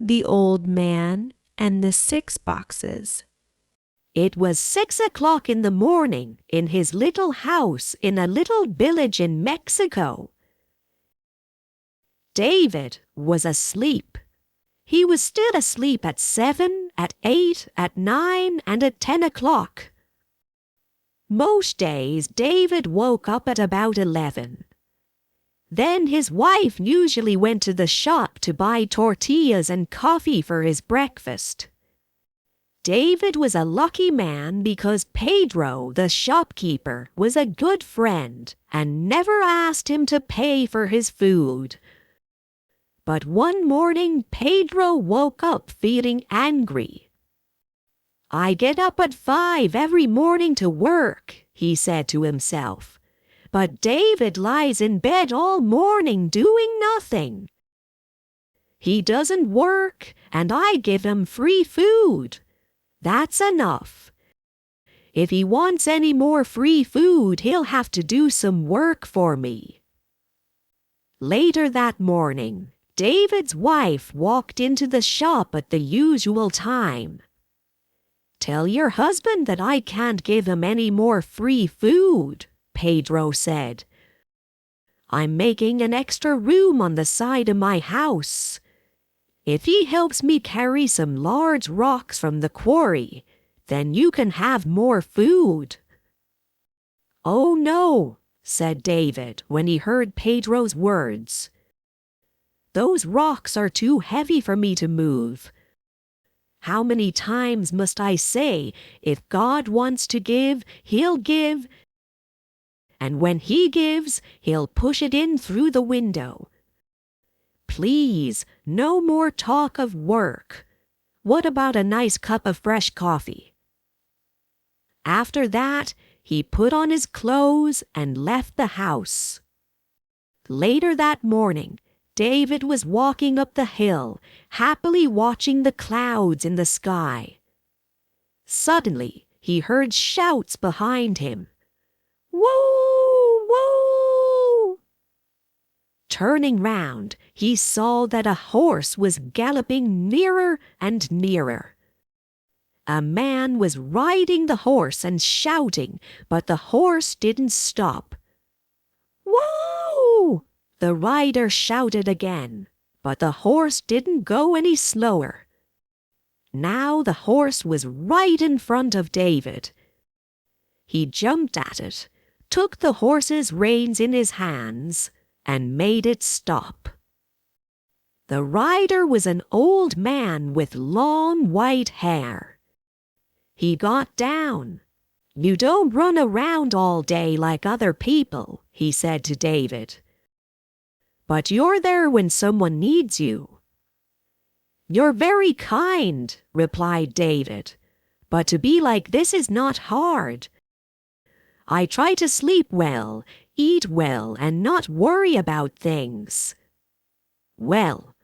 The Old Man and the Six Boxes. It was 6 o'clock in the morning in his little house in a little village in Mexico. David was asleep. He was still asleep at 7, at 8, at 9, and at 10 o'clock. Most days David woke up at about 11. Then his wife usually went to the shop to buy tortillas and coffee for his breakfast. David was a lucky man because Pedro, the shopkeeper, was a good friend and never asked him to pay for his food. But one morning Pedro woke up feeling angry. "I get up at 5 every morning to work," he said to himself. "But David lies in bed all morning doing nothing. He doesn't work, and I give him free food. That's enough. If he wants any more free food, he'll have to do some work for me." Later that morning, David's wife walked into the shop at the usual time. "Tell your husband that I can't give him any more free food," Pedro said. "I'm making an extra room on the side of my house. If he helps me carry some large rocks from the quarry, then you can have more food." "Oh no," said David when he heard Pedro's words. "Those rocks are too heavy for me to move. How many times must I say, if God wants to give, he'll give, and when he gives, he'll push it in through the window. Please, no more talk of work. What about a nice cup of fresh coffee?" After that, he put on his clothes and left the house. Later that morning, David was walking up the hill, happily watching the clouds in the sky. Suddenly, he heard shouts behind him. "Woo! Woo!" Turning round, he saw that a horse was galloping nearer and nearer. A man was riding the horse and shouting, but the horse didn't stop. "Woo!" the rider shouted again, but the horse didn't go any slower. Now the horse was right in front of David. He jumped at it, took the horse's reins in his hands, and made it stop. The rider was an old man with long white hair. He got down. "You don't run around all day like other people," he said to David. "But you're there when someone needs you." "You're very kind," replied David, "but to be like this is not hard. I try to sleep well, eat well, and not worry about things." "Well,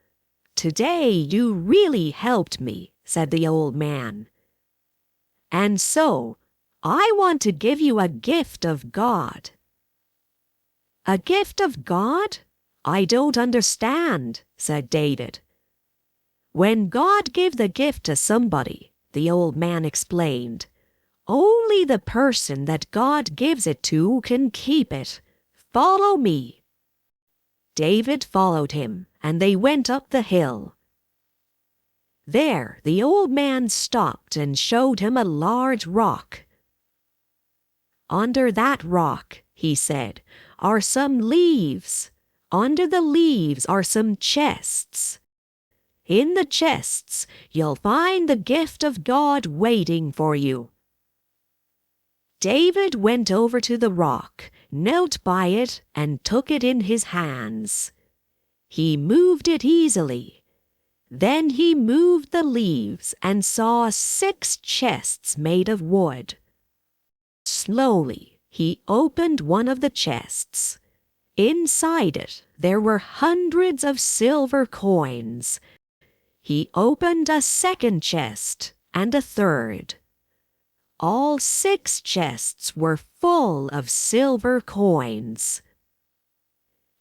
today you really helped me," said the old man. "And so, I want to give you a gift of God." "A gift of God? I don't understand," said David. "When God gives the gift to somebody," the old man explained, "only the person that God gives it to can keep it. Follow me." David followed him, and they went up the hill. There, the old man stopped and showed him a large rock. "Under that rock," he said, "are some leaves. Under the leaves are some chests. In the chests, you'll find the gift of God waiting for you." David went over to the rock, knelt by it, and took it in his hands. He moved it easily. Then he moved the leaves and saw 6 chests made of wood. Slowly, he opened one of the chests. Inside it, there were hundreds of silver coins. He opened a second chest and a third. All 6 chests were full of silver coins.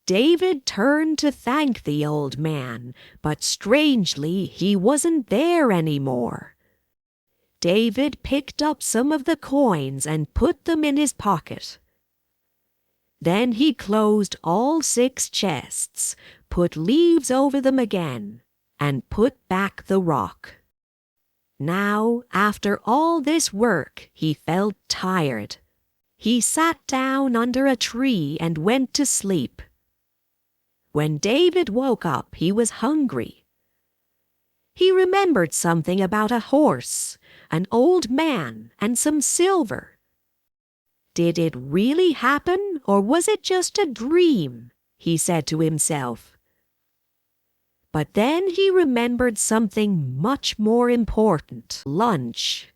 David turned to thank the old man, but strangely he wasn't there anymore. David picked up some of the coins and put them in his pocket. Then he closed all 6 chests, put leaves over them again, and put back the rock. Now, after all this work, he felt tired. He sat down under a tree and went to sleep. When David woke up, he was hungry. He remembered something about a horse, an old man, and some silver. Did it really happen, or was it just a dream? He said to himself. But then he remembered something much more important: lunch.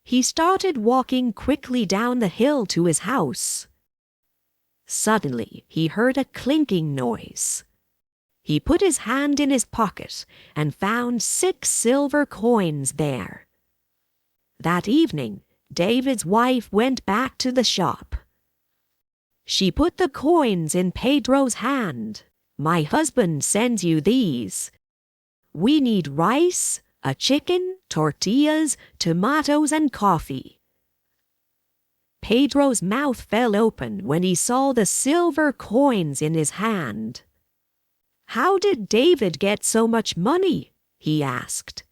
He started walking quickly down the hill to his house. Suddenly, he heard a clinking noise. He put his hand in his pocket and found 6 silver coins there. That evening, David's wife went back to the shop. She put the coins in Pedro's hand. "My husband sends you these. We need rice, a chicken, tortillas, tomatoes, and coffee." Pedro's mouth fell open when he saw the silver coins in his hand. "How did David get so much money?" he asked.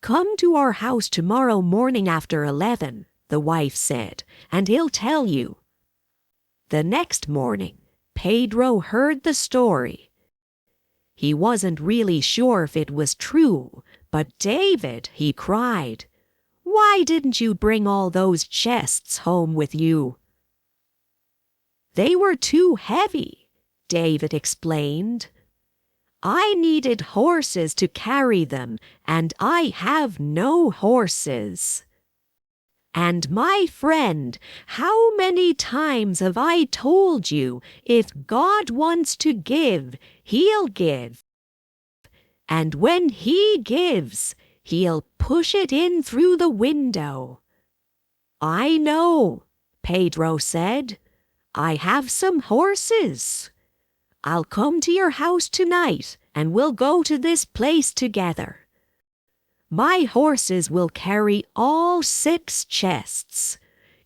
"Come to our house tomorrow morning after 11, the wife said, "and he'll tell you." The next morning, Pedro heard the story. He wasn't really sure if it was true, but "David," he cried, "why didn't you bring all those chests home with you?" "They were too heavy," David explained. "I needed horses to carry them, and I have no horses. And my friend, how many times have I told you, if God wants to give, He'll give. And when He gives, He'll push it in through the window." "I know," Pedro said. "I have some horses. I'll come to your house tonight, and we'll go to this place together. My horses will carry all 6 chests.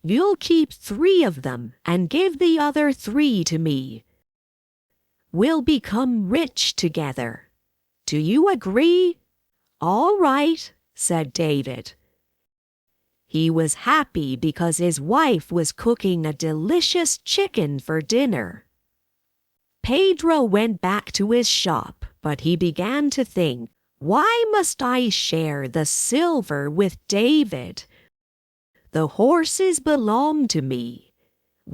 You'll keep 3 of them and give the other 3 to me. We'll become rich together. Do you agree?" "All right," said David. He was happy because his wife was cooking a delicious chicken for dinner. Pedro went back to his shop, but he began to think, "Why must I share the silver with David? The horses belong to me.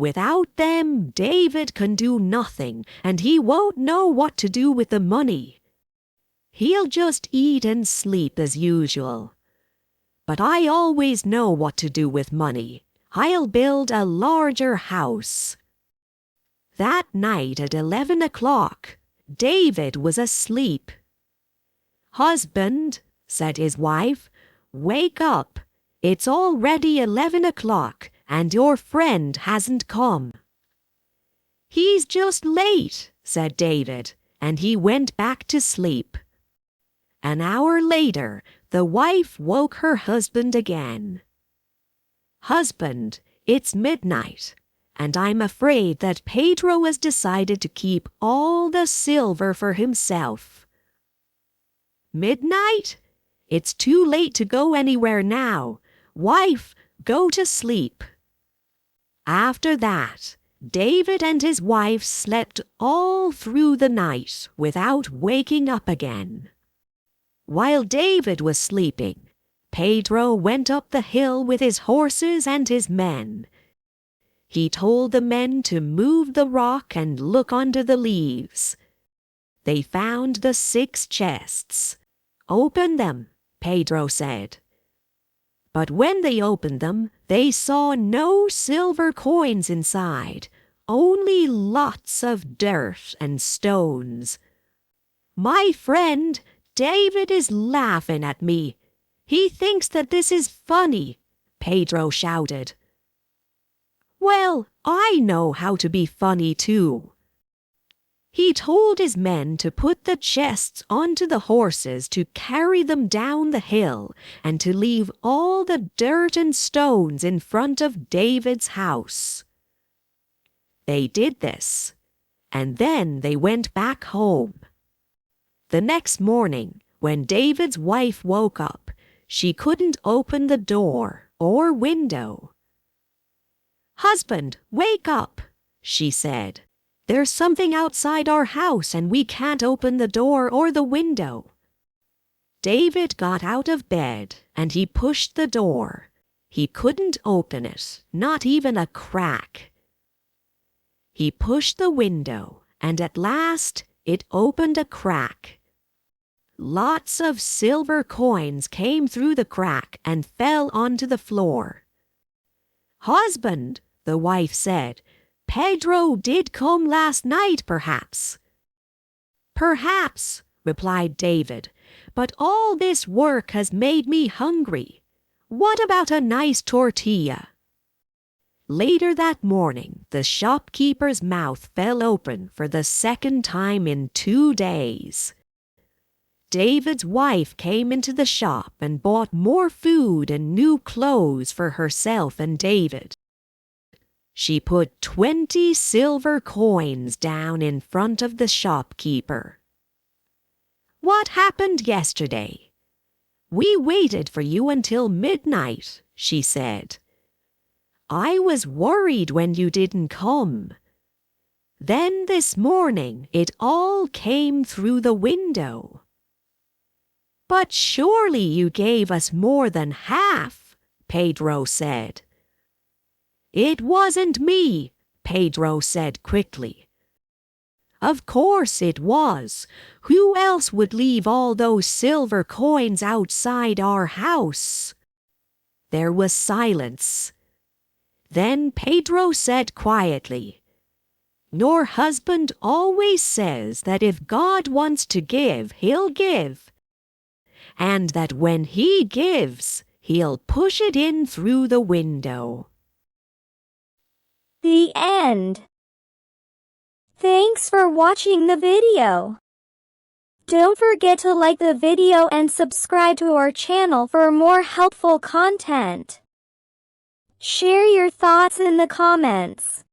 Without them, David can do nothing, and he won't know what to do with the money. He'll just eat and sleep as usual. But I always know what to do with money. I'll build a larger house." That night at 11 o'clock, David was asleep. "Husband," said his wife, "wake up. It's already 11 o'clock, and your friend hasn't come." "He's just late," said David, and he went back to sleep. An hour later, the wife woke her husband again. "Husband, it's midnight, and I'm afraid that Pedro has decided to keep all the silver for himself." "Midnight? It's too late to go anywhere now. Wife, go to sleep." After that, David and his wife slept all through the night without waking up again. While David was sleeping, Pedro went up the hill with his horses and his men. He told the men to move the rock and look under the leaves. They found the 6 chests. "Open them," Pedro said. But when they opened them, they saw no silver coins inside, only lots of dirt and stones. "My friend, David is laughing at me. He thinks that this is funny," Pedro shouted. "Well, I know how to be funny too. He told his men to put the chests onto the horses to carry them down the hill and to leave all the dirt and stones in front of David's house. They did this, and then they went back home. The next morning, when David's wife woke up, she couldn't open the door or window. "Husband, wake up," she said. "There's something outside our house and we can't open the door or the window." David got out of bed and he pushed the door. He couldn't open it, not even a crack. He pushed the window and at last it opened a crack. Lots of silver coins came through the crack and fell onto the floor. "Husband," the wife said, "Pedro did come last night, perhaps." "Perhaps," replied David, "but all this work has made me hungry. What about a nice tortilla?" Later that morning, the shopkeeper's mouth fell open for the second time in 2 days. David's wife came into the shop and bought more food and new clothes for herself and David. She put 20 silver coins down in front of the shopkeeper. "What happened yesterday?" "We waited for you until midnight," she said. "I was worried when you didn't come. Then this morning it all came through the window." "But surely you gave us more than half," Pedro said. "It wasn't me," Pedro said quickly. "Of course it was. Who else would leave all those silver coins outside our house?" There was silence. Then Pedro said quietly, "Your husband always says that if God wants to give, he'll give, and that when he gives, he'll push it in through the window." The end. Thanks for watching the video. Don't forget to like the video and subscribe to our channel for more helpful content. Share your thoughts in the comments.